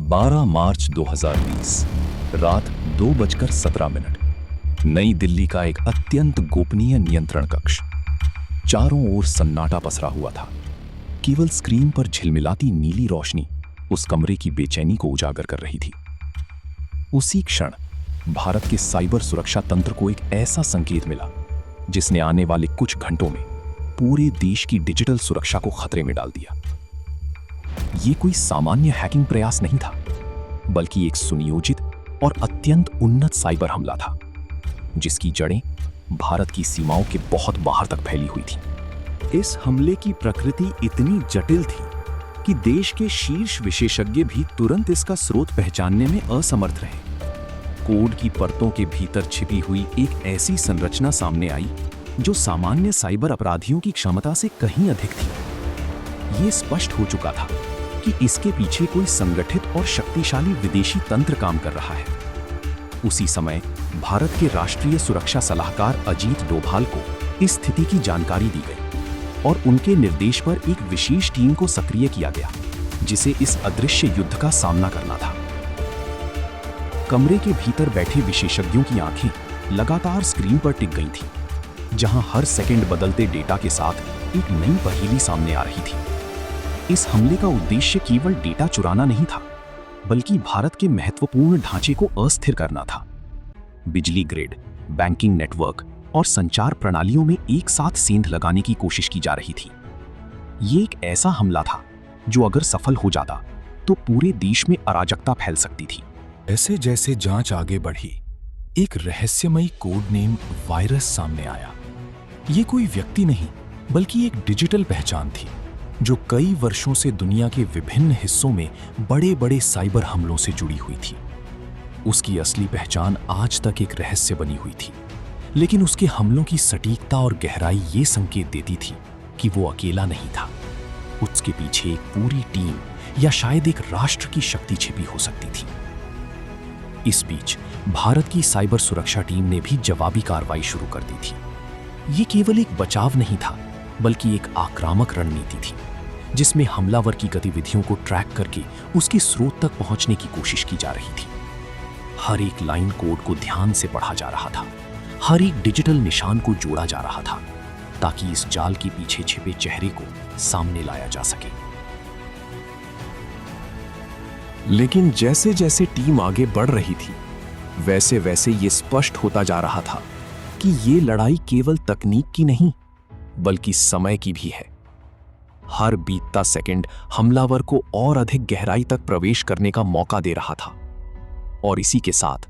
12 मार्च 2020 रात 2:17 नई दिल्ली का एक अत्यंत गोपनीय नियंत्रण कक्ष। चारों ओर सन्नाटा पसरा हुआ था। केवल स्क्रीन पर झिलमिलाती नीली रोशनी उस कमरे की बेचैनी को उजागर कर रही थी। उसी क्षण भारत के साइबर सुरक्षा तंत्र को एक ऐसा संकेत मिला जिसने आने वाले कुछ घंटों में पूरे देश की डिजिटल सुरक्षा को खतरे में डाल दिया। ये कोई सामान्य हैकिंग प्रयास नहीं था, बल्कि एक सुनियोजित और अत्यंत उन्नत साइबर हमला था, जिसकी जड़ें भारत की सीमाओं के बहुत बाहर तक फैली हुई थी। इस हमले की प्रकृति इतनी जटिल थी कि देश के शीर्ष विशेषज्ञ भी तुरंत इसका स्रोत पहचानने में असमर्थ रहे। कोड की परतों के भीतर छिपी हुई एक ऐसी संरचना सामने आई जो सामान्य साइबर अपराधियों की क्षमता से कहीं अधिक थी। ये स्पष्ट हो चुका था कि इसके पीछे कोई संगठित और शक्तिशाली विदेशी तंत्र काम कर रहा है। उसी समय भारत के राष्ट्रीय सुरक्षा सलाहकार अजीत डोभाल को इस स्थिति की जानकारी दी गई और उनके निर्देश पर एक विशेष टीम को सक्रिय किया गया, जिसे इस अदृश्य युद्ध का सामना करना था। कमरे के भीतर बैठे विशेषज्ञों की आंखें लगातार स्क्रीन पर टिक गई थीं, जहां हर सेकंड बदलते डेटा के साथ एक नई पहेली सामने आ रही थी। इस हमले का उद्देश्य केवल डेटा चुराना नहीं था, बल्कि भारत के महत्वपूर्ण ढांचे को अस्थिर करना था। बिजली ग्रिड, बैंकिंग नेटवर्क और संचार प्रणालियों में एक साथ सेंध लगाने की कोशिश की जा रही थी। ये एक ऐसा हमला था जो अगर सफल हो जाता तो पूरे देश में अराजकता फैल सकती थी। जैसे जैसे जांच आगे बढ़ी, एक रहस्यमयी कोड नेम वायरस सामने आया। ये कोई व्यक्ति नहीं, बल्कि एक डिजिटल पहचान थी जो कई वर्षों से दुनिया के विभिन्न हिस्सों में बड़े बड़े साइबर हमलों से जुड़ी हुई थी। उसकी असली पहचान आज तक एक रहस्य बनी हुई थी, लेकिन उसके हमलों की सटीकता और गहराई ये संकेत देती थी कि वो अकेला नहीं था। उसके पीछे एक पूरी टीम या शायद एक राष्ट्र की शक्ति छिपी हो सकती थी। इस बीच भारत की साइबर सुरक्षा टीम ने भी जवाबी कार्रवाई शुरू कर दी थी। ये केवल एक बचाव नहीं था, बल्कि एक आक्रामक रणनीति थी, जिसमें हमलावर की गतिविधियों को ट्रैक करके उसके स्रोत तक पहुंचने की कोशिश की जा रही थी। हर एक लाइन कोड को ध्यान से पढ़ा जा रहा था, हर एक डिजिटल निशान को जोड़ा जा रहा था, ताकि इस जाल के पीछे छिपे चेहरे को सामने लाया जा सके। लेकिन जैसे जैसे टीम आगे बढ़ रही थी, वैसे वैसे ये स्पष्ट होता जा रहा था कि ये लड़ाई केवल तकनीक की नहीं, बल्कि समय की भी है। हर बीतता सेकंड हमलावर को और अधिक गहराई तक प्रवेश करने का मौका दे रहा था, और इसी के साथ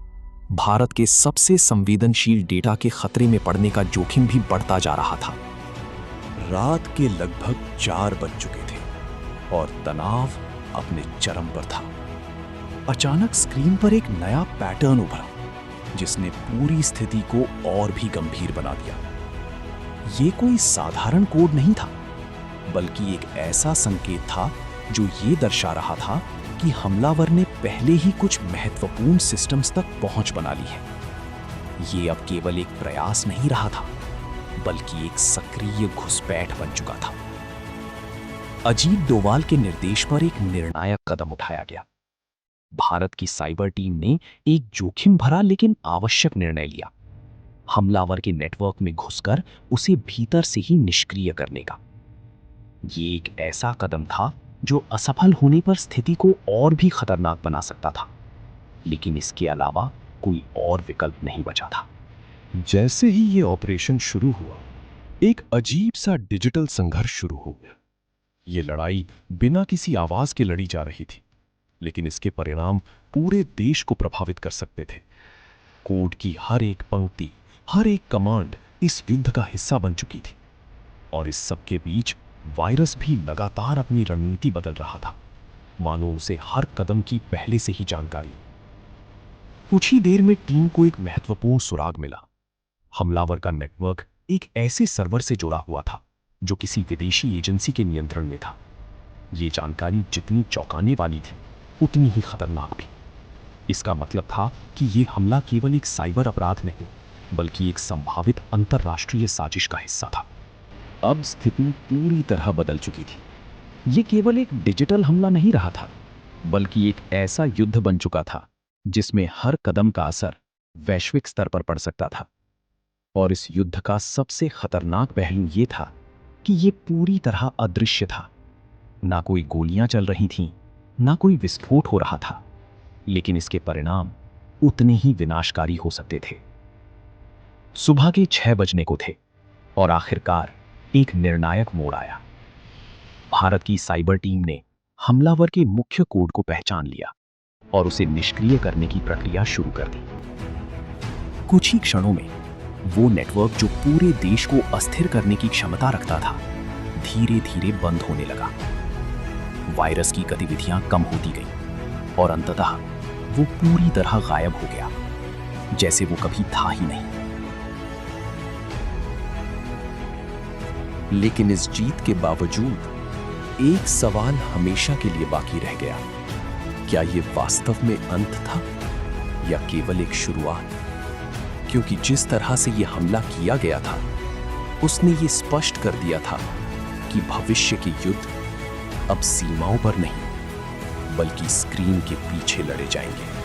भारत के सबसे संवेदनशील डेटा के खतरे में पड़ने का जोखिम भी बढ़ता जा रहा था। रात के लगभग 4 बज चुके थे और तनाव अपने चरम पर था। अचानक स्क्रीन पर एक नया पैटर्न उभरा, जिसने पूरी स्थिति को और भी गंभीर बना दिया। ये कोई साधारण कोड नहीं था, बल्कि एक ऐसा संकेत था जो ये दर्शा रहा था कि हमलावर ने पहले ही कुछ महत्वपूर्ण सिस्टम्स तक पहुंच बना ली है। ये अब केवल एक प्रयास नहीं रहा था, बल्कि एक सक्रिय घुसपैठ बन चुका था। अजीत डोभाल के निर्देश पर एक निर्णायक कदम उठाया गया। भारत की साइबर टीम ने एक जोखिम भरा लेकिन आवश्यक निर्णय लिया, हमलावर के नेटवर्क में घुसकर उसे भीतर से ही निष्क्रिय करने का। ये एक ऐसा कदम था जो असफल होने पर स्थिति को और भी खतरनाक बना सकता था, लेकिन इसके अलावा कोई और विकल्प नहीं बचा था। जैसे ही ये ऑपरेशन शुरू हुआ, एक अजीब सा डिजिटल संघर्ष शुरू हो गया। ये लड़ाई बिना किसी आवाज के लड़ी जा रही थी, लेकिन इसके परिणाम पूरे देश को प्रभावित कर सकते थे। कोड की हर एक पंक्ति, हर एक कमांड इस युद्ध का हिस्सा बन चुकी थी, और इस सब के बीच वायरस भी लगातार अपनी रणनीति बदल रहा था, मानो उसे हर कदम की पहले से ही जानकारी। कुछ ही देर में टीम को एक महत्वपूर्ण सुराग मिला। हमलावर का नेटवर्क एक ऐसे सर्वर से जुड़ा हुआ था जो किसी विदेशी एजेंसी के नियंत्रण में था। ये जानकारी जितनी चौंकाने वाली थी, उतनी ही खतरनाक भी। इसका मतलब था कि यह हमला केवल एक साइबर अपराध नहीं, बल्कि एक संभावित अंतरराष्ट्रीय साजिश का हिस्सा था। अब स्थिति पूरी तरह बदल चुकी थी। ये केवल एक डिजिटल हमला नहीं रहा था, बल्कि एक ऐसा युद्ध बन चुका था जिसमें हर कदम का असर वैश्विक स्तर पर पड़ सकता था। और इस युद्ध का सबसे खतरनाक पहलू ये था कि ये पूरी तरह अदृश्य था। ना कोई गोलियां चल रही थीं, ना कोई विस्फोट हो रहा था, लेकिन इसके परिणाम उतने ही विनाशकारी हो सकते थे। सुबह के 6 बजने को थे और आखिरकार एक निर्णायक मोड़ आया। भारत की साइबर टीम ने हमलावर के मुख्य कोड को पहचान लिया और उसे निष्क्रिय करने की प्रक्रिया शुरू कर दी। कुछ ही क्षणों में वो नेटवर्क जो पूरे देश को अस्थिर करने की क्षमता रखता था, धीरे धीरे बंद होने लगा। वायरस की गतिविधियां कम होती गईं और अंततः वो पूरी तरह गायब हो गया, जैसे वो कभी था ही नहीं। लेकिन इस जीत के बावजूद एक सवाल हमेशा के लिए बाकी रह गया। क्या ये वास्तव में अंत था या केवल एक शुरुआत? क्योंकि जिस तरह से ये हमला किया गया था, उसने ये स्पष्ट कर दिया था कि भविष्य के युद्ध अब सीमाओं पर नहीं, बल्कि स्क्रीन के पीछे लड़े जाएंगे।